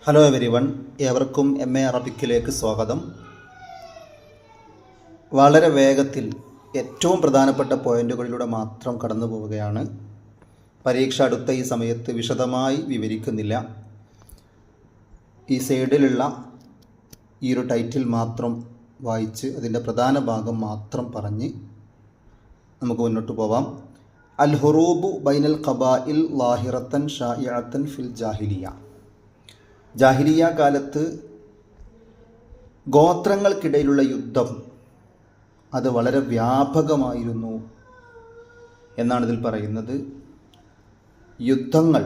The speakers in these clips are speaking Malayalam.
ഹലോ എവരിവൺ, ഏവർക്കും MA അറബിക്കിലേക്ക് സ്വാഗതം. വളരെ വേഗത്തിൽ ഏറ്റവും പ്രധാനപ്പെട്ട പോയിന്റുകളിലൂടെ മാത്രം കടന്നു പോവുകയാണ്. പരീക്ഷ അടുത്ത ഈ സമയത്ത് വിശദമായി വിവരിക്കുന്നില്ല. ഈ സൈഡിലുള്ള ഈ ഒരു ടൈറ്റിൽ മാത്രം വായിച്ച് അതിൻ്റെ പ്രധാന ഭാഗം മാത്രം പറഞ്ഞ് നമുക്ക് മുന്നോട്ട് പോവാം. അൽ ഹുറൂബു ബൈനൽ ഖബായിൽ ലാഹിറത്തൻ ഷായിഅത്തൻ ഫിൽ ജാഹിലിയ. ജാഹിലിയ കാലത്ത് ഗോത്രങ്ങൾക്കിടയിലുള്ള യുദ്ധം അത് വളരെ വ്യാപകമായിരുന്നു എന്നാണ് ഇതിൽ പറയുന്നത്. യുദ്ധങ്ങൾ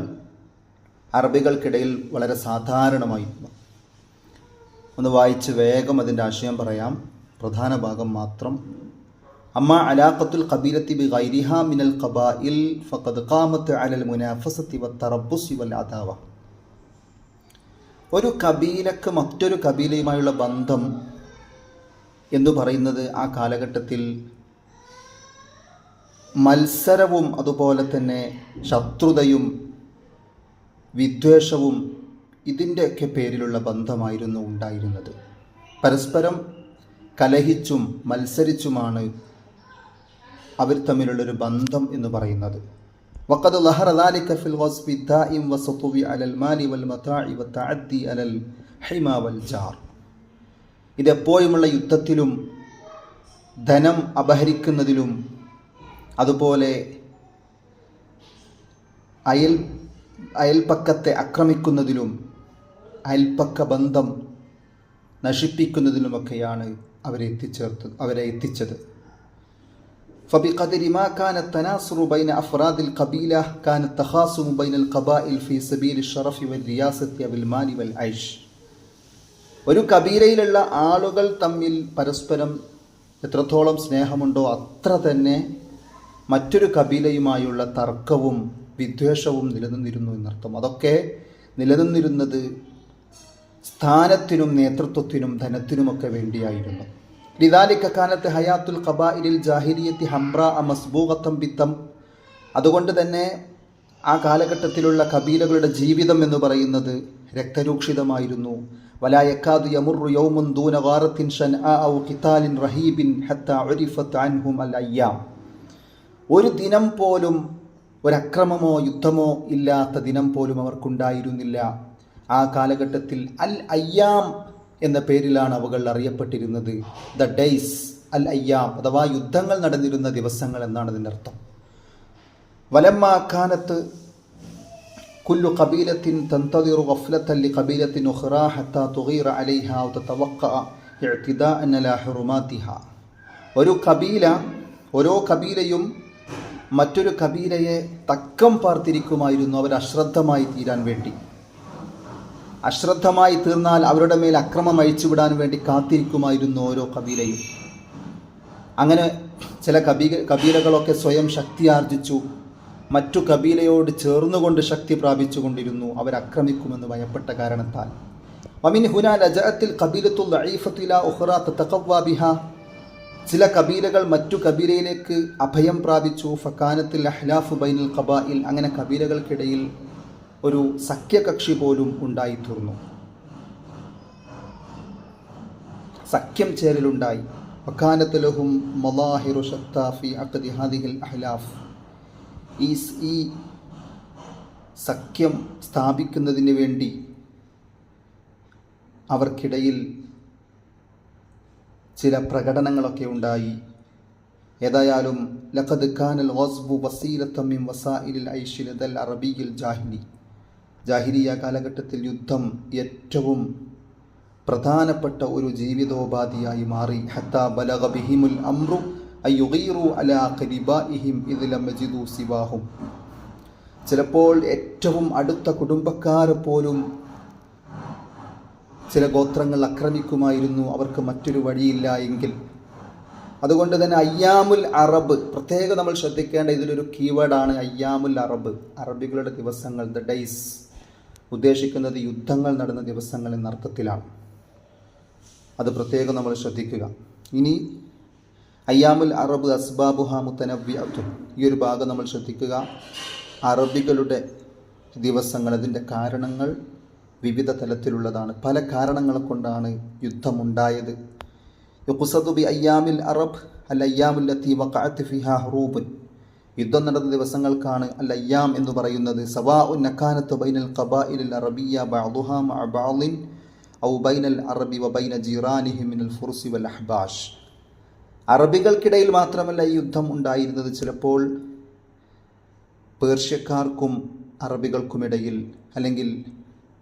അറബികൾക്കിടയിൽ വളരെ സാധാരണമായിരുന്നു. ഒന്ന് വായിച്ച് വേഗം അതിൻ്റെ ആശയം പറയാം, പ്രധാന ഭാഗം മാത്രം. അമ്മ അലാഖത്തുൽ ഖബീലത്തി ബി ഗൈരിഹാ മിനൽ ഖബായിൽ ഫഖദ് ഖാമത്ത് അലൽ മുനാഫസത്തി വത്തറബ്ബുസി വൽ അദാവ. ഒരു കബീലക്ക് മറ്റൊരു കബീലയുമായുള്ള ബന്ധം എന്ന് പറയുന്നത് ആ കാലഘട്ടത്തിൽ മത്സരവും അതുപോലെ തന്നെ ശത്രുതയും വിദ്വേഷവും ഇതിൻ്റെയൊക്കെ പേരിലുള്ള ബന്ധമായിരുന്നു ഉണ്ടായിരുന്നത്. പരസ്പരം കലഹിച്ചും മത്സരിച്ചുമാണ് അവർ തമ്മിലുള്ളൊരു ബന്ധം എന്ന് പറയുന്നത്. وقد ظهر ذلك في الغصب الدائم والسطو على المال والمتاع والتعدي على الحمى والجار. ഇതെപ്പോഴുമുള്ള യുദ്ധത്തിലും ധനം അപഹരിക്കുന്നതിലും അതുപോലെ അയൽപ്പക്കത്തെ ആക്രമിക്കുന്നതിലും അയൽപ്പക്ക ബന്ധം നശിപ്പിക്കുന്നതിലുമൊക്കെയാണ് അവരെ എത്തിച്ചത്. فبقدر ما كان التناصر بين أفراد القبيلة كان التخاصم بين القبائل في سبيل الشرف والرياسة والمال والعيش. ഒരു കബീലയിലുള്ള ആളുകൾ തമ്മിൽ പരസ്പരം എത്രത്തോളം സ്നേഹമുണ്ടോ അത്ര തന്നെ മറ്റൊരു കബീലയുമായുള്ള തർക്കവും വിദ്വേഷവും നിലനിന്നിരുന്നു എന്നർത്ഥം. അതൊക്കെ നിലനിന്നിരുന്നത് സ്ഥാനത്തിനും നേതൃത്വത്തിനും ധനത്തിനുമൊക്കെ വേണ്ടിയായിരുന്നു. ലിദാലിക കാനത്ത് ഹയാത്തുൽ ഖബായിലിൽ ജാഹിലിയത്തി ഹംറാ മസ്ബൂഗത്തം ബിത്തം. അതുകൊണ്ട് തന്നെ ആ കാലഘട്ടത്തിലുള്ള കബീലകളുടെ ജീവിതം എന്ന് പറയുന്നത് രക്തരൂക്ഷിതമായിരുന്നു. വലാ യക്കാദു യമുറു യൗമുൻ ദൂന ഗാറത്തിൻ ഷൻആ ഔ ഖിതാലിൻ റഹീബിൻ ഹത്താ ഉരിഫത് അൻഹും അൽ അയ്യാം. ഒരു ദിനം പോലും ഒരക്രമമോ യുദ്ധമോ ഇല്ലാത്ത ദിനം പോലും അവർക്കുണ്ടായിരുന്നില്ല. ആ കാലഘട്ടത്തിൽ അൽ അയ്യാം എന്ന പേരിലാണ് അവകൾ അറിയപ്പെട്ടിരുന്നത്. ദ ഡേയ്സ് അൽ അയ്യാം അഥവാ യുദ്ധങ്ങൾ നടന്നിരുന്ന ദിവസങ്ങൾ എന്നാണ് അതിൻ്റെ അർത്ഥം. വലമ്മ കാനത്ത് കുല്ലു ഖബീലത്തിൻ തന്തദിറു ഗഫ്ലത്തൻ ലിഖബീലത്തിൻ ഉഖ്റാ ഹത്താ തുഗീറ അലൈഹാ വ തതവഖഅ ഇഅ്തിദാഅൻ അലാ ഹുറുമാതിഹാ. ഓരോ കബീലയും മറ്റൊരു കബീലയെ തക്കം പാർത്തിരിക്കുമായിരുന്നു, അവർ അശ്രദ്ധമായി തീരാൻ വേണ്ടി. അശ്രദ്ധമായി തീർന്നാൽ അവരുടെ മേൽ അക്രമം അഴിച്ചുവിടാൻ വേണ്ടി കാത്തിരിക്കുമായിരുന്നു ഓരോ കബീലയും. അങ്ങനെ ചില കബീലകളൊക്കെ സ്വയം ശക്തി ആർജിച്ചു മറ്റു കബീലയോട് ചേർന്നുകൊണ്ട് ശക്തി പ്രാപിച്ചുകൊണ്ടിരുന്നു, അവരാക്രമിക്കുമെന്ന് ഭയപ്പെട്ട കാരണത്താൽ. വമിൻ ഹുനാ ലജഅത്തിൽ ഖബീലത്തുൽ ദഈഫത്തു ഇലാ ഉഖ്റാ തതഖവ്വാ ബിഹാ. ചില കബീലകൾ മറ്റു കബീലയിലേക്ക് അഭയം പ്രാപിച്ചു. ഫകാനത്തിൽ അഹ്ലാഫു ബൈനൽ ഖബായിൽ. അങ്ങനെ കബീലകൾക്കിടയിൽ ഒരു സഖ്യകക്ഷി പോലും ഉണ്ടായിത്തീർന്നു, സഖ്യം ചേരലുണ്ടായി. വകാനത്ത് ലഹും മളാഹിറു ശത്താ ഫീ അഖ്ദി ഹാദിഹിൽ അഹ്ലാഫ്. ഈ സഖ്യം സ്ഥാപിക്കുന്നതിന് വേണ്ടി അവർക്കിടയിൽ ചില പ്രകടനങ്ങളൊക്കെ ഉണ്ടായി. ഏതായാലും ലഖദ് കാനൽ ഗസ്ബു വസീലത്തൻ മിൻ വസായിലിൽ ഐശി ലദൽ അറബിയിൽ ജാഹിലി. ജാഹിലിയ കാലഘട്ടത്തിൽ യുദ്ധം ഏറ്റവും പ്രധാനപ്പെട്ട ഒരു ജീവിതോപാധിയായി മാറി. ഹത്താ ബലഗ ബിഹിമുൽ അംറു അയ്യുഗീറു അലാ ഖരിബാഇഹിം ഇദ് ലം യജിദു സിവാഹും. ചിലപ്പോൾ ഏറ്റവും അടുത്ത കുടുംബക്കാരെ പോലും ചില ഗോത്രങ്ങൾ ആക്രമിക്കുമായിരുന്നു, അവർക്ക് മറ്റൊരു വഴിയില്ല എങ്കിൽ. അതുകൊണ്ട് തന്നെ അയ്യാമുൽ അറബ് പ്രത്യേകം നമ്മൾ ശ്രദ്ധിക്കേണ്ട ഇതിലൊരു കീവേഡാണ് അയ്യാമുൽ അറബ്. അറബികളുടെ ദിവസങ്ങൾ, ദ ഡേയ്സ്, ഉദ്ദേശിക്കുന്നത് യുദ്ധങ്ങൾ നടന്ന ദിവസങ്ങൾ എന്നർത്ഥത്തിലാണ്. അത് പ്രത്യേകം നമ്മൾ ശ്രദ്ധിക്കുക. ഇനി അയ്യാമുൽ അറബ് അസ്ബാബുഹ മുത്തനവ്വിഅത്തുൻ, ഈ ഒരു ഭാഗം നമ്മൾ ശ്രദ്ധിക്കുക. അറബികളുടെ ദിവസങ്ങൾ, അതിൻ്റെ കാരണങ്ങൾ വിവിധ തലത്തിലുള്ളതാണ്. പല കാരണങ്ങൾ കൊണ്ടാണ് യുദ്ധമുണ്ടായത്. യുഖ്സദു ബി അയ്യാമിൽ അറബ് അൽ അയ്യാമുൽ ലത്തി വഖഅത് ഫിഹാ ഹുറൂബുൻ, യുദ്ധം നടന്ന ദിവസങ്ങൾക്കാണ് അൽ അയ്യാം എന്ന് പറയുന്നത്. സവാഉൻ നകാനത്തു ബൈനൽ ഖബായിലിൽ അറബിയ്യ ബഅദുഹാ മഅ ബഅദിൻ ഔ ബൈനൽ അറബി വ ബൈന ജീറാനിഹി മിനൽ ഫുർസി വൽ അഹ്ബാഷ്. അറബികൾക്കിടയിൽ മാത്രമല്ല ഈ യുദ്ധം ഉണ്ടായിരുന്നത്, ചിലപ്പോൾ പേർഷ്യക്കാർക്കും അറബികൾക്കുമിടയിൽ, അല്ലെങ്കിൽ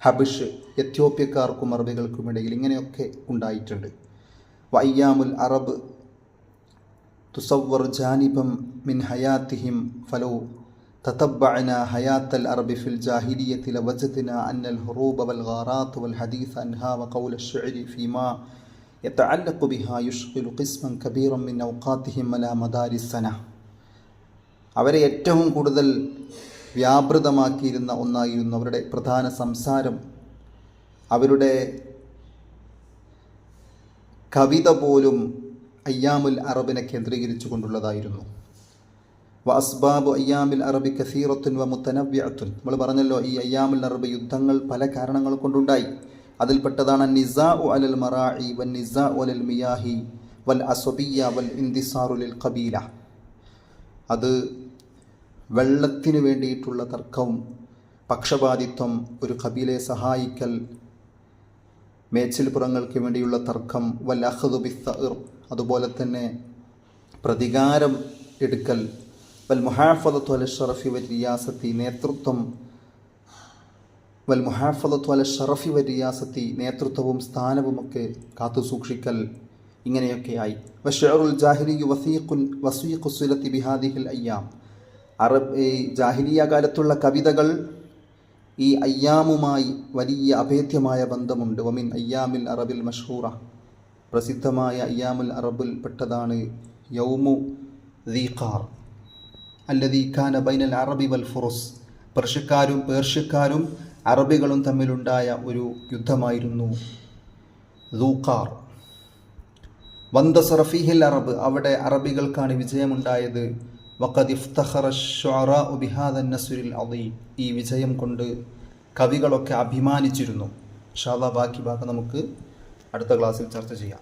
ഹബിഷ് എത്യോപ്യക്കാർക്കും അറബികൾക്കുമിടയിൽ ഇങ്ങനെയൊക്കെ ഉണ്ടായിട്ടുണ്ട്. വയ്യാമുൽ അറബ് തുസവ്വർ ജാനിബം മിൻ ഹയാത്തിഹിം ഫലോ തതബ്ബഅനാ ഹയാത്തൽ അറബി ഫിൽ ജാഹിലിയ്യത്തി ലവജദ്നാ അന്നൽ ഹുറൂബ വൽ ഗാറാത്ത് വൽ ഹദീസ് അൻഹാ വഖൗല അശ്ശിഅരി ഫീമാ യതഅല്ലഖു ബിഹാ യുശ്ഗിലു ഖിസ്മൻ കബീറൻ മിൻ ഔഖാത്തിഹിം അലാ മദാരി സന. അവരെ ഏറ്റവും കൂടുതൽ വ്യാപൃതമാക്കിയിരുന്ന ഒന്നായിരുന്നു അവരുടെ പ്രധാന സംസാരം. അവരുടെ കവിത പോലും അയ്യാമുൽ അറബിനെ കേന്ദ്രീകരിച്ചു കൊണ്ടുള്ളതായിരുന്നു. വ അസ്ബാബു അയ്യാമിൽ അറബി കസീറത്തുൻ വ മുതനവ്വിഅത്തുൻ. നമ്മൾ പറഞ്ഞല്ലോ, ഈ അയ്യാമുൽ അറബ് യുദ്ധങ്ങൾ പല കാരണങ്ങൾ കൊണ്ടുണ്ടായി. അതിൽപ്പെട്ടതാണ് നിസാഉ അലൽ മറാഇ വൻ നിസാഉ അലൽ മിയാഹി വൽ അസ്ബിയ്യ വൽ ഇന്തിസാറു ലിൽ ഖബീല. അത് വെള്ളത്തിന് വേണ്ടിയിട്ടുള്ള തർക്കവും പക്ഷപാതിത്വം, ഒരു ഖബീലയെ സഹായിക്കൽ, മേച്ചിൽപ്പുറങ്ങൾക്ക് വേണ്ടിയുള്ള തർക്കം, വൽ അഖ്ദു ബിസ്സഅർ, അതുപോലെ തന്നെ പ്രതികാരം എടുക്കൽ, വൽ മുഹാഫദത്തു അല ഷറഫി വൽ റിയാസത്തി, നേതൃത്വം, വൽ മുഹാഫദത്തു അല ഷറഫി വൽ റിയാസത്തി, നേതൃത്വവും സ്ഥാനവുമൊക്കെ കാത്തു സൂക്ഷിക്കൽ, ഇങ്ങനെയൊക്കെയായി. വശഅറുൽ ജാഹിലിയ്യു വസീഖു സിലത്തി ബിഹാദിഹിൽ അയ്യാം. ഈ ജാഹിലിയ കാലത്തുള്ള കവിതകൾ ഈ അയ്യാമുമായി വലിയ അഭേദ്യമായ ബന്ധമുണ്ട്. വമിൻ അയ്യാമിൽ അറബിൽ മഷ്ഹൂറ, പ്രസിദ്ധമായ അയ്യാമുൽ അറബിൽ പെട്ടതാണ് യൗമു ദീഖാർ അല്ലദീ കാന ബൈനൽ അറബി വൽ ഫുറുസ്. പേർഷ്യക്കാരും അറബികളും തമ്മിലുണ്ടായ ഒരു യുദ്ധമായിരുന്നു ദൂഖാർ. വന്തസറ ഫീഹിൽ അറബ്, അവിടെ അറബികൾക്കാണ് വിജയമുണ്ടായത്. വഖദ് ഇഫ്തഖറ അശ്ശുഅറാഉ ബിഹാദൻ നസ്രിൽ അദീം, ഈ വിജയം കൊണ്ട് കവികളൊക്കെ അഭിമാനിച്ചിരുന്നു. ഇൻഷാ അല്ലാഹ് ബാക്കി ഭാഗം നമുക്ക് അടുത്ത ക്ലാസ്സിൽ ചർച്ച ചെയ്യാം.